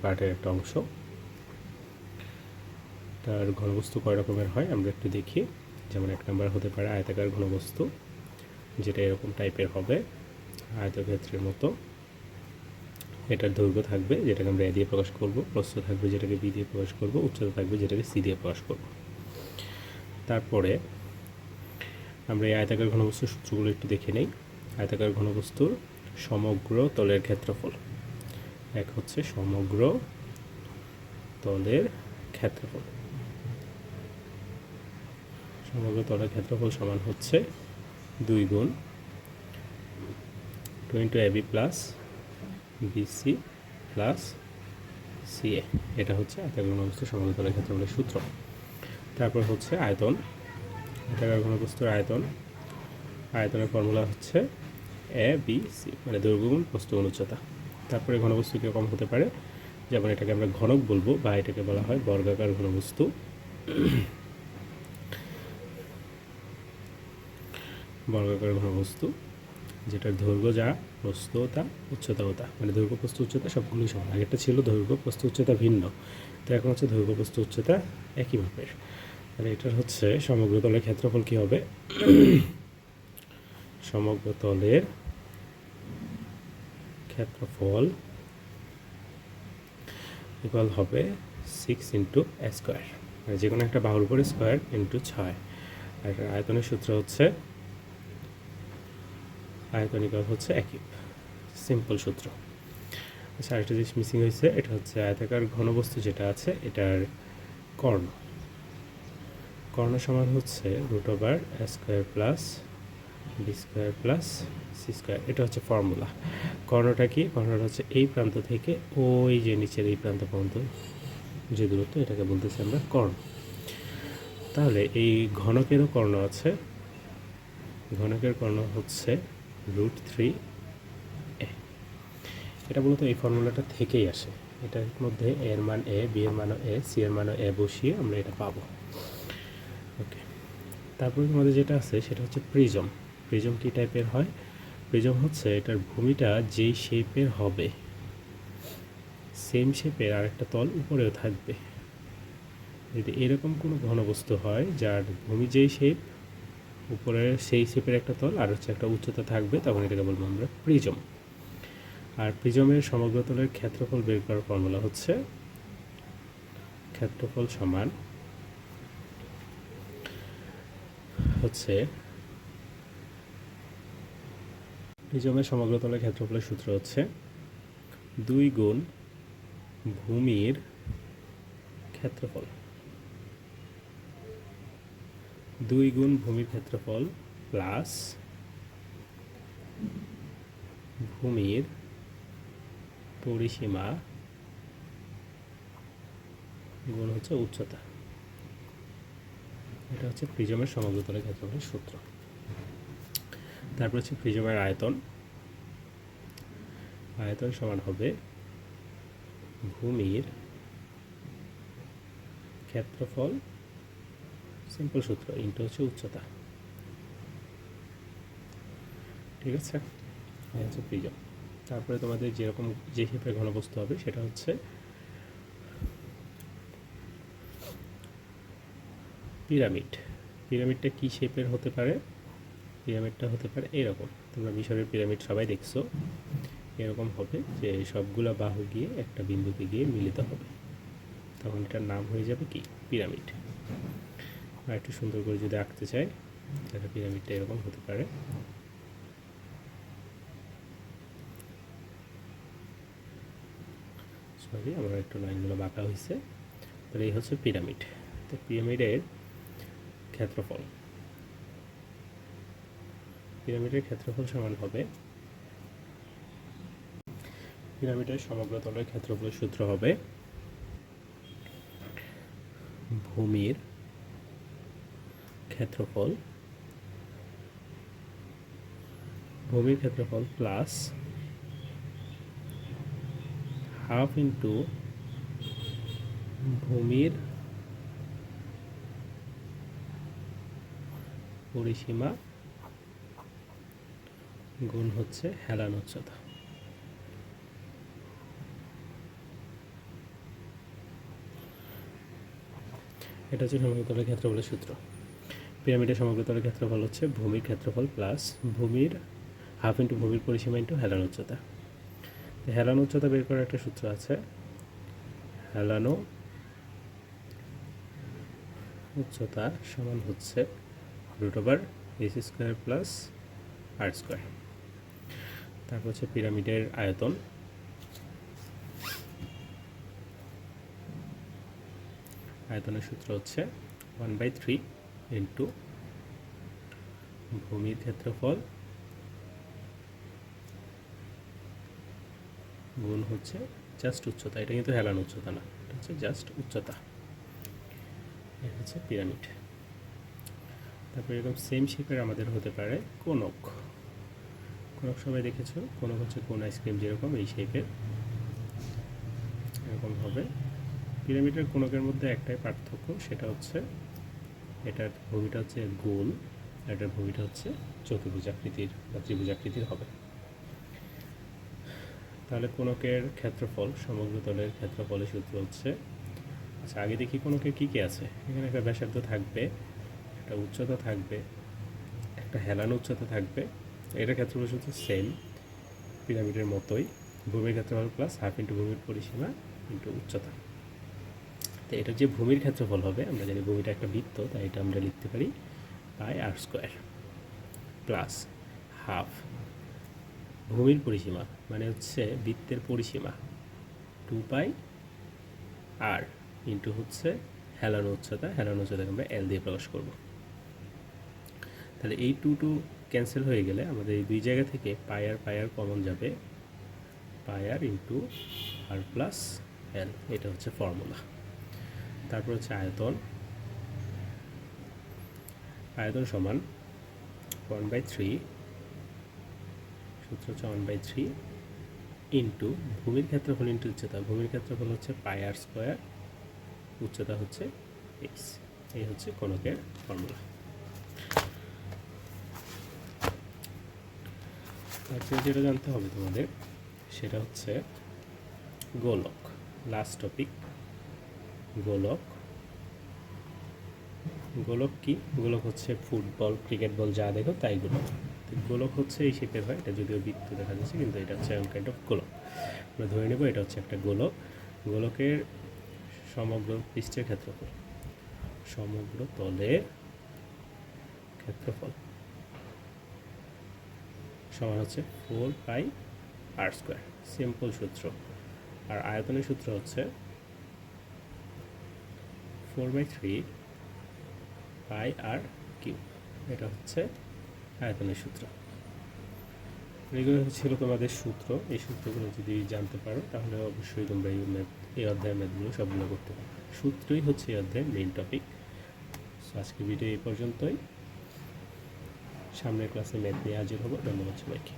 পার্টের একটা অংশ। তার ঘনবস্তু কয় রকমের হয় আমরা একটু দেখি। যেমন 1 নম্বর হতে পারে আয়তাকার ঘনবস্তু, যেটা এরকম টাইপের হবে, আয়তক্ষেত্রের মতো। এটার দৈর্ঘ্য থাকবে, যেটাকে আমরা এ দিয়ে প্রকাশ করব, প্রস্থ থাকবে, যেটাকে বি দিয়ে প্রকাশ করব, উচ্চতা থাকবে, যেটাকে সি দিয়ে প্রকাশ করব। তারপরে আমরা এই আয়তাকার ঘনবস্তুর সূত্রগুলো একটু দেখে নেই। আয়তাকার ঘনবস্তুর সমগ্র তলের ক্ষেত্রফল, এক হচ্ছে সমগ্র তলের ক্ষেত্রফল। সমগ্র তলের ক্ষেত্রফল সমান হচ্ছে 2 গুণ 2 × AB plus BC plus CA। এটা হচ্ছে আয়তাকার ঘনবস্তুর সমগ্র তলের ক্ষেত্রফলের সূত্র। তারপর হচ্ছে আয়তন। আয়তাকার ঘনবস্তুর আয়তন, আয়তনের ফর্মুলা হচ্ছে ABC, মানে দৈর্ঘ্য গুণ প্রস্থ গুণ উচ্চতা। তারপরে ঘনবস্তু কীরকম হতে পারে, যেমন এটাকে আমরা ঘনক বলবো, বা এটাকে বলা হয় বর্গাকার ঘনবস্তু। বর্গাকার ঘনবস্তু, যেটার দৈর্ঘ্য যা, প্রস্থ তা, উচ্চতাও তা, মানে দৈর্ঘ্য প্রস্থ উচ্চতা সবগুলোই সমান। আগেরটা ছিল দৈর্ঘ্য প্রস্থ উচ্চতা ভিন্ন, তো এখন হচ্ছে দৈর্ঘ্য প্রস্থ উচ্চতা একই মাপের। তাহলে এটার হচ্ছে সমগ্র তলের ক্ষেত্রফল কী হবে, সমগ্র তলের ক্ষেত্রফল ইকুয়াল হবে 6 × a স্কোয়ার, মানে যে কোনো একটা বাহুর উপরে স্কোয়ার ইন্টু 6। আর আয়তনের সূত্র হচ্ছে আয়তন ইকুয়াল হচ্ছে একই, সিম্পল সূত্র। আচ্ছা, আরেকটা জিনিস মিসিং হয়েছে, এটা হচ্ছে আয়তাকার ঘনবস্তু যেটা আছে এটার কর্ণ। কর্ণ সমান হচ্ছে √a square plus B square plus C square. এটা হচ্ছে ফর্মুলা। কর্ণটা কি, কর্ণটা হচ্ছে এই প্রান্ত থেকে ওই যে নিচের এই প্রান্ত পর্যন্ত যে দূরত্ব, এটাকে বলতেছি আমরা কর্ণ। তাহলে এই ঘনকেরও কর্ণ আছে, ঘনকের কর্ণ হচ্ছে √3a। এটা মূলত এই ফর্মুলাটা থেকেই আসে। এটার মধ্যে এর মান এ, বি এর মানও এ, সি এর মানও এ বসিয়ে আমরা এটা পাবো। ওকে, তারপরে আমাদের যেটা আছে সেটা হচ্ছে প্রিজম। প্রিজম কী টাইপের হয়, প্রিজম হচ্ছে এটার ভূমিটা যেই শেপের হবে, সেম শেপের আরেকটা তল উপরেও থাকবে। যদি এরকম কোনো ঘনবস্তু হয় যার ভূমি যেই শেপ, উপরে সেই শেপের একটা তল আর হচ্ছে একটা উচ্চতা থাকবে, তখন এটাকে বলবো আমরা প্রিজম। আর প্রিজমের সমগ্র তলের ক্ষেত্রফল বের করার ফর্মুলা হচ্ছে ক্ষেত্রফল সমান হচ্ছে প্রিজমের সমগ্র তলের ক্ষেত্রফলের সূত্র হচ্ছে 2 গুণ ভূমির ক্ষেত্রফল, 2 গুণ ভূমির ক্ষেত্রফল প্লাস ভূমির পরিসীমা গুণ হচ্ছে উচ্চতা। এটা হচ্ছে প্রিজমের সমগ্র তলের ক্ষেত্রফলের সূত্র। তারপর হচ্ছে প্রিজমের আয়তন। আয়তন সমান হবে ভূমির ক্ষেত্রফল, সিম্পল সূত্র, ইন্টু হচ্ছে উচ্চতা। ঠিক আছে, এই হচ্ছে প্রিজম। তারপরে তোমাদের যেরকম যে শেপের ঘনবস্তু হবে সেটা হচ্ছে পিরামিড। পিরামিডটা কী শেপের হতে পারে, পিরামিডটা হতে পারে এরকম। তোমরা মিশরের পিরামিড সবাই দেখছো, এরকম হবে যে সবগুলা বাহু গিয়ে একটা বিন্দুতে গিয়ে মিলিত হবে, তখন এটার নাম হয়ে যাবে কি, পিরামিড। আর একটু সুন্দর করে যদি আঁকতে চাই তাহলে পিরামিডটা এরকম হতে পারে। সরি, আমার একটু লাইনগুলো বাঁকা হয়েছে। তাহলে এই হচ্ছে পিরামিড। তো পিরামিডের ক্ষেত্রফল, পিরামিডের ক্ষেত্রফল সমান হবে, পিরামিডের সমগ্র তলের ক্ষেত্রফলের সূত্র হবে ভূমির ক্ষেত্রফল, ভূমির ক্ষেত্রফল প্লাস হাফ ইন্টু ভূমির পরিসীমা গুণ হচ্ছে হেলান উচ্চতা। এটা হচ্ছে সমগ্র তলের ক্ষেত্রফলের সূত্র। পিরামিডের সমগ্র তলের ক্ষেত্রফল হচ্ছে ভূমির ক্ষেত্রফল প্লাস ভূমির হাফ ইন্টু ভূমির পরিসীমা ইন্টু হেলানো উচ্চতা। হেলানো উচ্চতা বের করার একটা সূত্র আছে। হেলানো উচ্চতা সমান হচ্ছে √s² প্লাস r²। তারপর হচ্ছে পিরামিডের আয়তন। আয়তনের সূত্র হচ্ছে 1/3 ইন্টু ভূমির ক্ষেত্রফল গুণ হচ্ছে জাস্ট উচ্চতা। এটা কিন্তু হেলানো উচ্চতা না, এটা হচ্ছে জাস্ট উচ্চতা। এটা হচ্ছে পিরামিড। তারপর এরকম সেম শেপের আমাদের হতে পারে কোনক। কোনক সবাই দেখেছো, কোনক হচ্ছে কোন আইসক্রিম যেরকম এই শেপের, এরকম হবে। পিরামিডের কোনকের মধ্যে একটাই পার্থক্য, সেটা হচ্ছে এটার ভূমিটা হচ্ছে গোল, এটার ভূমিটা হচ্ছে চতুর্ভুজাকৃতির বা ত্রিভুজাকৃতির হবে। তাহলে কোনকের ক্ষেত্রফল, সমগ্র তলের ক্ষেত্রফলের সূত্র হচ্ছে, আচ্ছা আগে দেখি কোনকের কী কী আছে। এখানে একটা ব্যাসার্ধ থাকবে, একটা উচ্চতা থাকবে, একটা হেলানো উচ্চতা থাকবে। এটার ক্ষেত্রফল সূত্র সেম পিরামিডের মতোই, ভূমির ক্ষেত্রফল প্লাস হাফ ইন্টু ভূমির পরিসীমা ইন্টু উচ্চতা। তো এটা যে ভূমির ক্ষেত্রফল হবে, আমরা জানি ভূমিটা একটা বৃত্ত, তাই এটা আমরা লিখতে পারি πr² প্লাস হাফ ভূমির পরিসীমা মানে হচ্ছে বৃত্তের পরিসীমা 2πr ইন্টু হচ্ছে হেলানো উচ্চতা। হেলানো উচ্চতাকে আমরা L দিয়ে প্রকাশ করব। তাহলে এই 2 ক্যান্সেল হয়ে গেলে আমাদের এই দুই জায়গা থেকে πr কমন যাবে, πr into r plus L। এটা হচ্ছে ফর্মুলা। তারপর হচ্ছে আয়তন। আয়তন সমান 1/3, সূত্র হচ্ছে 1/3 ইন্টু ভূমির ক্ষেত্রফল ইন্টু উচ্চতা। ভূমির ক্ষেত্রফল হচ্ছে πr², উচ্চতা হচ্ছে h। এই হচ্ছে কোনকের ফর্মুলা। তারপরে যেটা জানতে হবে তোমাদের সেটা হচ্ছে গোলক। লাস্ট টপিক, গোলক। গোলক কি? গোলক হচ্ছে ফুটবল, ক্রিকেট বল যা দেখো তাই গোলক। গোলক হচ্ছে এই শেপের হয়, এটা যদিও বৃত্ত দেখা যাচ্ছে কিন্তু এটা হচ্ছে এমন কাইন্ড অফ গোলক। আমরা ধরে নেব এটা হচ্ছে একটা গোলক। গোলকের সমগ্র পৃষ্ঠের ক্ষেত্রফল, সমগ্র তলের ক্ষেত্রফল সমান হচ্ছে 4πr²। সিম্পল সূত্র। আর আয়তনের সূত্র হচ্ছে 4/3 πr²। এটা হচ্ছে আয়তনের সূত্র। এগুলো ছিল তোমাদের সূত্র। এই সূত্রগুলো যদি জানতে পারো তাহলে অবশ্যই তোমরা এই অধ্যায়ের ম্যাথগুলো সবগুলো করতে পারো। সূত্রই হচ্ছে এই অধ্যায়ের মেইন টপিক। সো আজকে ভিডিও এই পর্যন্তই। সামনের ক্লাসে ম্যাথ নিয়ে হাজির হবো। ধন্যবাদ সবাইকে।